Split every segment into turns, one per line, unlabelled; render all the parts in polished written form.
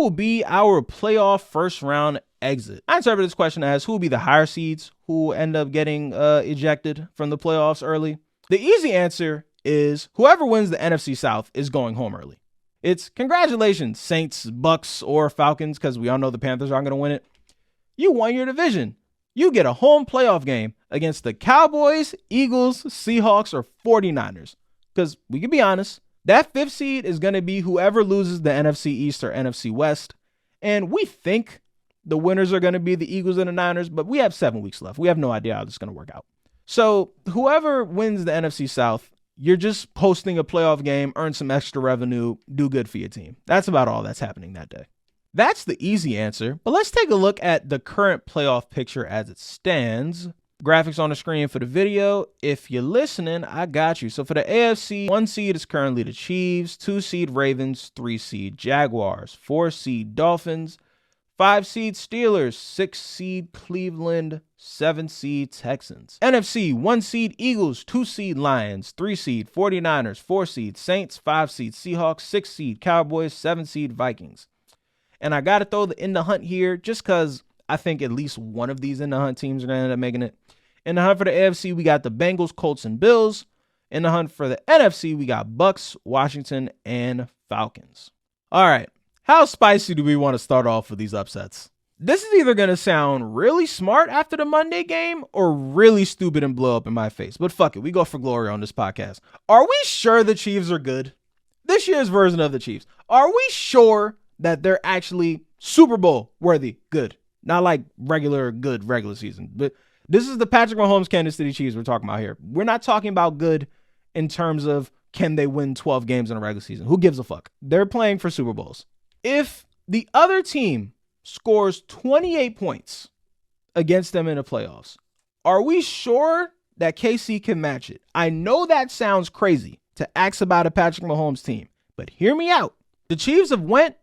will be our playoff first round exit? I interpret this question as who will be the higher seeds who will end up getting ejected from the playoffs early. The easy answer is whoever wins the NFC South is going home early. It's congratulations, Saints, Bucks, or Falcons, because we all know the Panthers aren't going to win it. You won your division. You get a home playoff game against the Cowboys, Eagles, Seahawks, or 49ers. Because we can be honest, that 5th seed is going to be whoever loses the NFC East or NFC West. And we think the winners are going to be the Eagles and the Niners, but we have 7 weeks left. We have no idea how this is going to work out. So whoever wins the NFC South, you're just hosting a playoff game, earn some extra revenue, do good for your team. That's about all that's happening that day. That's the easy answer, but let's take a look at the current playoff picture as it stands. Graphics on the screen for the video. If you're listening, I got you. So for the AFC, 1 seed is currently the Chiefs, 2 seed Ravens, 3 seed Jaguars, 4 seed Dolphins, 5 seed Steelers, 6 seed Cleveland, 7 seed Texans. NFC, 1 seed Eagles, 2 seed Lions, 3 seed 49ers, 4 seed Saints, 5 seed Seahawks, 6 seed Cowboys, 7 seed Vikings. And I got to throw the in the hunt here just because I think at least one of these in the hunt teams are going to end up making it. In the hunt for the AFC, we got the Bengals, Colts, and Bills. In the hunt for the NFC, we got Bucks, Washington, and Falcons. All right. How spicy do we want to start off with these upsets? This is either going to sound really smart after the Monday game or really stupid and blow up in my face. But fuck it. We go for glory on this podcast. Are we sure the Chiefs are good? This year's version of the Chiefs. Are we sure that they're actually Super Bowl worthy good? Not like regular good regular season. But this is the Patrick Mahomes, Kansas City Chiefs we're talking about here. We're not talking about good in terms of can they win 12 games in a regular season. Who gives a fuck? They're playing for Super Bowls. If the other team scores 28 points against them in the playoffs, are we sure that KC can match it? I know that sounds crazy to ask about a Patrick Mahomes team, but hear me out. The Chiefs have went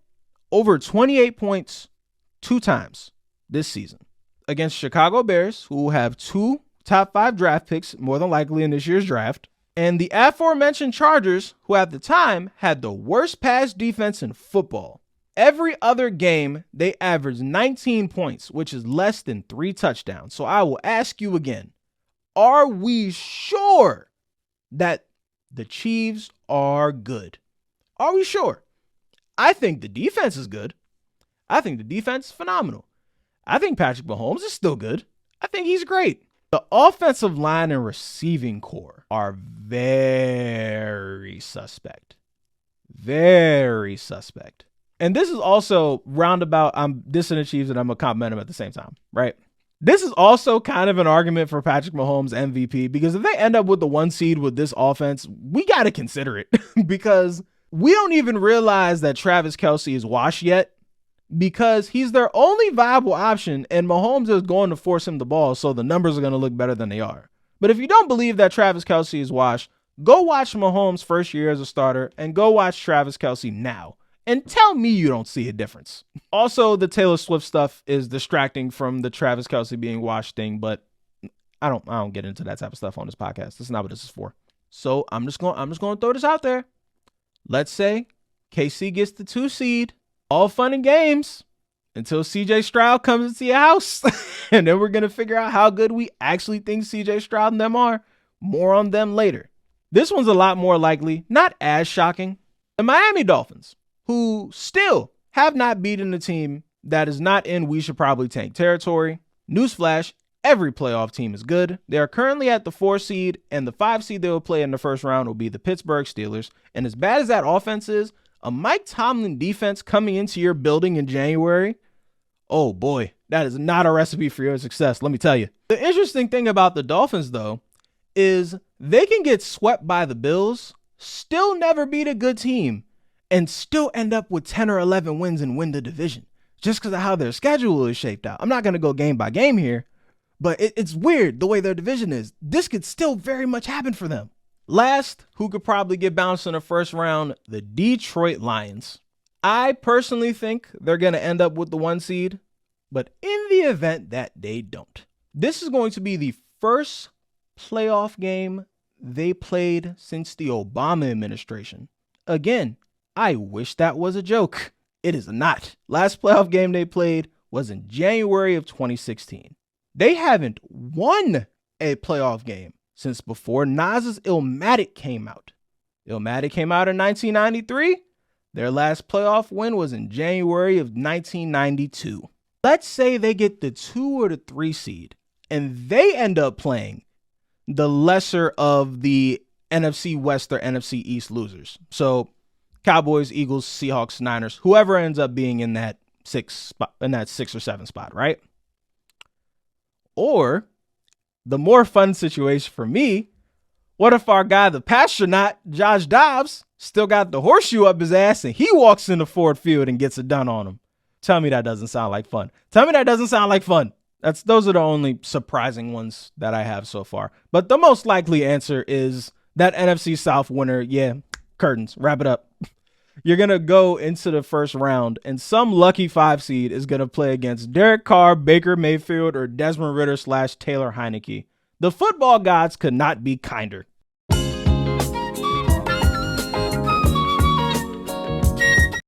over 28 points 2 times this season against Chicago Bears, who have 2 top 5 draft picks, more than likely in this year's draft, and the aforementioned Chargers, who at the time had the worst pass defense in football. Every other game, they averaged 19 points, which is less than 3 touchdowns. So I will ask you again, are we sure that the Chiefs are good? Are we sure? I think the defense is good. I think the defense is phenomenal. I think Patrick Mahomes is still good. I think he's great. The offensive line and receiving core are very suspect. Very suspect. And this is also roundabout, I'm dissing the Chiefs and I'm going to compliment them at the same time, right? This is also kind of an argument for Patrick Mahomes MVP, because if they end up with the 1 seed with this offense, we got to consider it because we don't even realize that Travis Kelce is washed yet because he's their only viable option and Mahomes is going to force him the ball, so the numbers are going to look better than they are. But if you don't believe that Travis Kelce is washed, go watch Mahomes' first year as a starter and go watch Travis Kelce now. And tell me you don't see a difference. Also, the Taylor Swift stuff is distracting from the Travis Kelce being washed thing, but I don't get into that type of stuff on this podcast. That's not what this is for. So I'm just going to throw this out there. Let's say KC gets the 2 seed, all fun and games until CJ Stroud comes into your house. And then we're going to figure out how good we actually think CJ Stroud and them are. More on them later. This one's a lot more likely, not as shocking. The Miami Dolphins, who still have not beaten a team that is not in we should probably tank territory. Newsflash, every playoff team is good. They are currently at the 4 seed, and the 5 seed they will play in the first round will be the Pittsburgh Steelers. And as bad as that offense is, a Mike Tomlin defense coming into your building in January, oh boy, that is not a recipe for your success, let me tell you. The interesting thing about the Dolphins, though, is they can get swept by the Bills, still never beat a good team, and still end up with 10 or 11 wins and win the division just because of how their schedule is shaped out. I'm not going to go game by game here, but it's weird the way their division is. This could still very much happen for them. Last, who could probably get bounced in the first round, the Detroit Lions. I personally think they're going to end up with the 1 seed, but in the event that they don't, this is going to be the first playoff game they played since the Obama administration. Again, I wish that was a joke. It is not. Last playoff game they played was in January of 2016. They haven't won a playoff game since before Nas's Illmatic came out. Illmatic came out in 1993. Their last playoff win was in January of 1992. Let's say they get the 2 or the 3 seed and they end up playing the lesser of the NFC West or NFC East losers. So Cowboys, Eagles, Seahawks, Niners, whoever ends up being in that 6 or 7 spot, right? Or the more fun situation for me, what if our guy, the pastronaut, Josh Dobbs, still got the horseshoe up his ass and he walks into Ford Field and gets it done on him? Tell me that doesn't sound like fun. Tell me that doesn't sound like fun. Those are the only surprising ones that I have so far. But the most likely answer is that NFC South winner. Yeah, curtains. Wrap it up. You're going to go into the first round and some lucky 5 seed is going to play against Derek Carr, Baker Mayfield, or Desmond Ritter / Taylor Heineke. The football gods could not be kinder.